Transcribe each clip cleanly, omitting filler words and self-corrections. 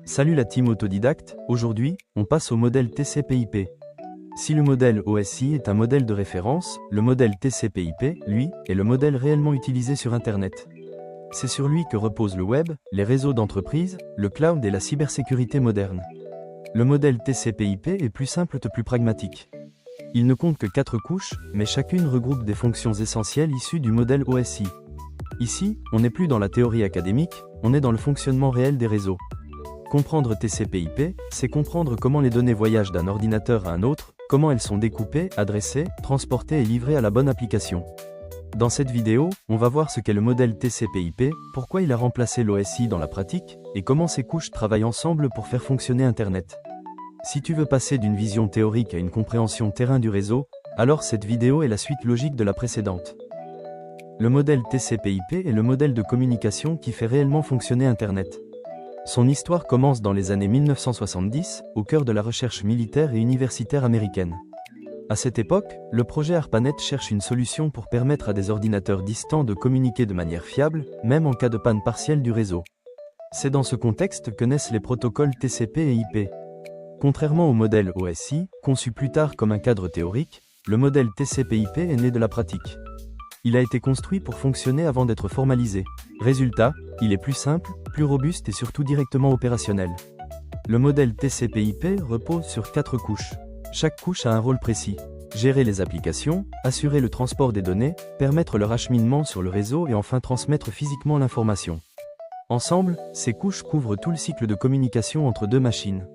Salut la team autodidacte, aujourd'hui, on passe au modèle TCP/IP. Si le modèle OSI est un modèle de référence, le modèle TCP/IP, lui, est le modèle réellement utilisé sur Internet. C'est sur lui que repose le web, les réseaux d'entreprise, le cloud et la cybersécurité moderne. Le modèle TCP/IP est plus simple et plus pragmatique. Il ne compte que 4 couches, mais chacune regroupe des fonctions essentielles issues du modèle OSI. Ici, on n'est plus dans la théorie académique, on est dans le fonctionnement réel des réseaux. Comprendre TCP/IP, c'est comprendre comment les données voyagent d'un ordinateur à un autre, comment elles sont découpées, adressées, transportées et livrées à la bonne application. Dans cette vidéo, on va voir ce qu'est le modèle TCP/IP, pourquoi il a remplacé l'OSI dans la pratique, et comment ces couches travaillent ensemble pour faire fonctionner Internet. Si tu veux passer d'une vision théorique à une compréhension terrain du réseau, alors cette vidéo est la suite logique de la précédente. Le modèle TCP/IP est le modèle de communication qui fait réellement fonctionner Internet. Son histoire commence dans les années 1970, au cœur de la recherche militaire et universitaire américaine. À cette époque, le projet ARPANET cherche une solution pour permettre à des ordinateurs distants de communiquer de manière fiable, même en cas de panne partielle du réseau. C'est dans ce contexte que naissent les protocoles TCP et IP. Contrairement au modèle OSI, conçu plus tard comme un cadre théorique, le modèle TCP/IP est né de la pratique. Il a été construit pour fonctionner avant d'être formalisé. Résultat, il est plus simple, plus robuste et surtout directement opérationnel. Le modèle TCP/IP repose sur 4 couches. Chaque couche a un rôle précis. Gérer les applications, assurer le transport des données, permettre leur acheminement sur le réseau et enfin transmettre physiquement l'information. Ensemble, ces couches couvrent tout le cycle de communication entre deux machines.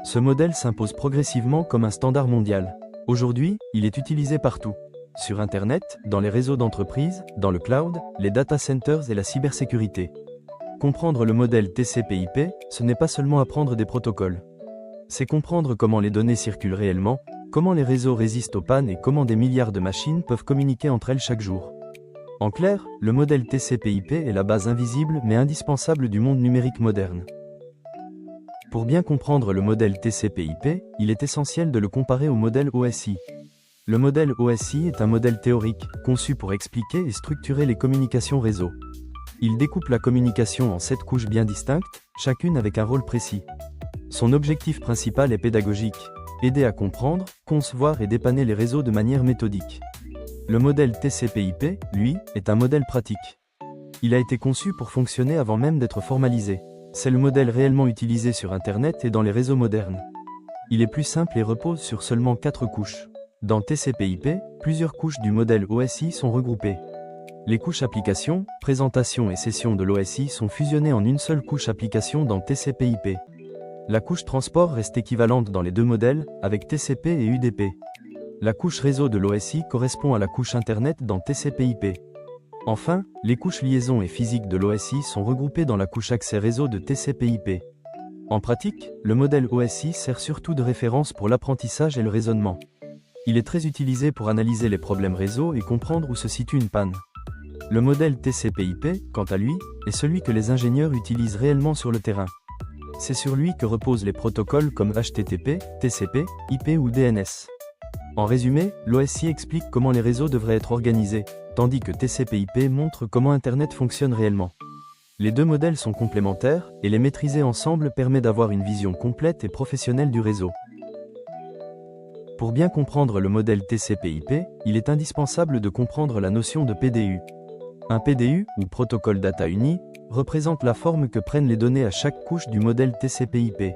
Ce modèle s'impose progressivement comme un standard mondial. Aujourd'hui, il est utilisé partout. Sur Internet, dans les réseaux d'entreprise, dans le cloud, les data centers et la cybersécurité. Comprendre le modèle TCP/IP, ce n'est pas seulement apprendre des protocoles. C'est comprendre comment les données circulent réellement, comment les réseaux résistent aux pannes et comment des milliards de machines peuvent communiquer entre elles chaque jour. En clair, le modèle TCP/IP est la base invisible mais indispensable du monde numérique moderne. Pour bien comprendre le modèle TCP/IP, il est essentiel de le comparer au modèle OSI. Le modèle OSI est un modèle théorique, conçu pour expliquer et structurer les communications réseau. Il découpe la communication en 7 couches bien distinctes, chacune avec un rôle précis. Son objectif principal est pédagogique, aider à comprendre, concevoir et dépanner les réseaux de manière méthodique. Le modèle TCP/IP, lui, est un modèle pratique. Il a été conçu pour fonctionner avant même d'être formalisé. C'est le modèle réellement utilisé sur Internet et dans les réseaux modernes. Il est plus simple et repose sur seulement 4 couches. Dans TCP/IP, plusieurs couches du modèle OSI sont regroupées. Les couches application, présentation et session de l'OSI sont fusionnées en une seule couche application dans TCP/IP. La couche transport reste équivalente dans les deux modèles, avec TCP et UDP. La couche réseau de l'OSI correspond à la couche Internet dans TCP/IP. Enfin, les couches liaison et physique de l'OSI sont regroupées dans la couche accès réseau de TCP/IP. En pratique, le modèle OSI sert surtout de référence pour l'apprentissage et le raisonnement. Il est très utilisé pour analyser les problèmes réseau et comprendre où se situe une panne. Le modèle TCP/IP, quant à lui, est celui que les ingénieurs utilisent réellement sur le terrain. C'est sur lui que reposent les protocoles comme HTTP, TCP, IP ou DNS. En résumé, l'OSI explique comment les réseaux devraient être organisés, tandis que TCP/IP montre comment Internet fonctionne réellement. Les deux modèles sont complémentaires, et les maîtriser ensemble permet d'avoir une vision complète et professionnelle du réseau. Pour bien comprendre le modèle TCP/IP, il est indispensable de comprendre la notion de PDU. Un PDU, ou Protocol Data Uni, représente la forme que prennent les données à chaque couche du modèle TCP/IP.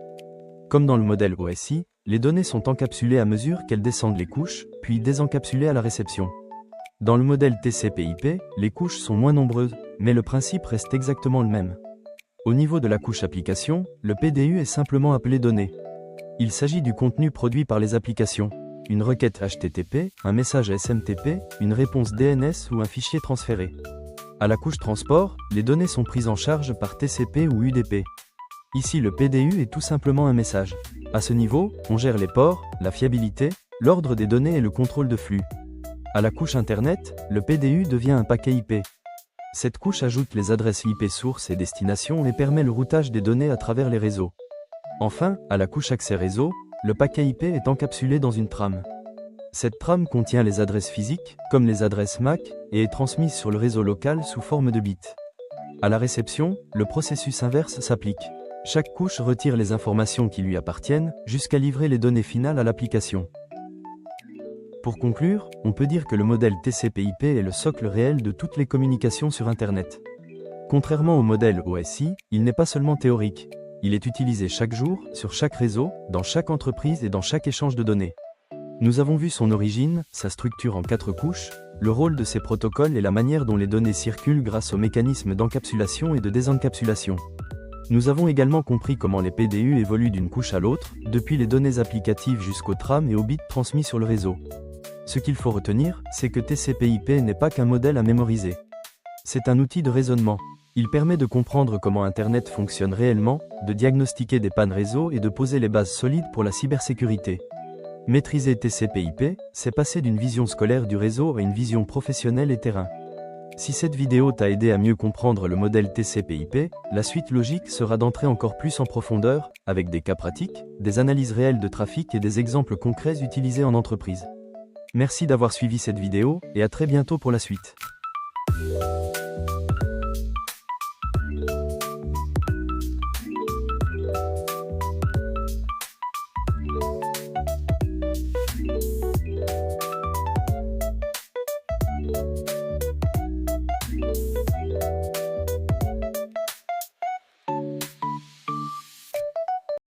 Comme dans le modèle OSI, les données sont encapsulées à mesure qu'elles descendent les couches, puis désencapsulées à la réception. Dans le modèle TCP/IP, les couches sont moins nombreuses, mais le principe reste exactement le même. Au niveau de la couche application, le PDU est simplement appelé données. Il s'agit du contenu produit par les applications. Une requête HTTP, un message SMTP, une réponse DNS ou un fichier transféré. À la couche transport, les données sont prises en charge par TCP ou UDP. Ici le PDU est tout simplement un message. À ce niveau, on gère les ports, la fiabilité, l'ordre des données et le contrôle de flux. À la couche Internet, le PDU devient un paquet IP. Cette couche ajoute les adresses IP source et destination et permet le routage des données à travers les réseaux. Enfin, à la couche accès réseau, le paquet IP est encapsulé dans une trame. Cette trame contient les adresses physiques, comme les adresses MAC, et est transmise sur le réseau local sous forme de bits. À la réception, le processus inverse s'applique. Chaque couche retire les informations qui lui appartiennent, jusqu'à livrer les données finales à l'application. Pour conclure, on peut dire que le modèle TCP/IP est le socle réel de toutes les communications sur Internet. Contrairement au modèle OSI, il n'est pas seulement théorique. Il est utilisé chaque jour, sur chaque réseau, dans chaque entreprise et dans chaque échange de données. Nous avons vu son origine, sa structure en 4 couches, le rôle de ses protocoles et la manière dont les données circulent grâce aux mécanismes d'encapsulation et de désencapsulation. Nous avons également compris comment les PDU évoluent d'une couche à l'autre, depuis les données applicatives jusqu'aux trames et aux bits transmis sur le réseau. Ce qu'il faut retenir, c'est que TCP/IP n'est pas qu'un modèle à mémoriser. C'est un outil de raisonnement. Il permet de comprendre comment Internet fonctionne réellement, de diagnostiquer des pannes réseau et de poser les bases solides pour la cybersécurité. Maîtriser TCP/IP, c'est passer d'une vision scolaire du réseau à une vision professionnelle et terrain. Si cette vidéo t'a aidé à mieux comprendre le modèle TCP/IP, la suite logique sera d'entrer encore plus en profondeur, avec des cas pratiques, des analyses réelles de trafic et des exemples concrets utilisés en entreprise. Merci d'avoir suivi cette vidéo, et à très bientôt pour la suite.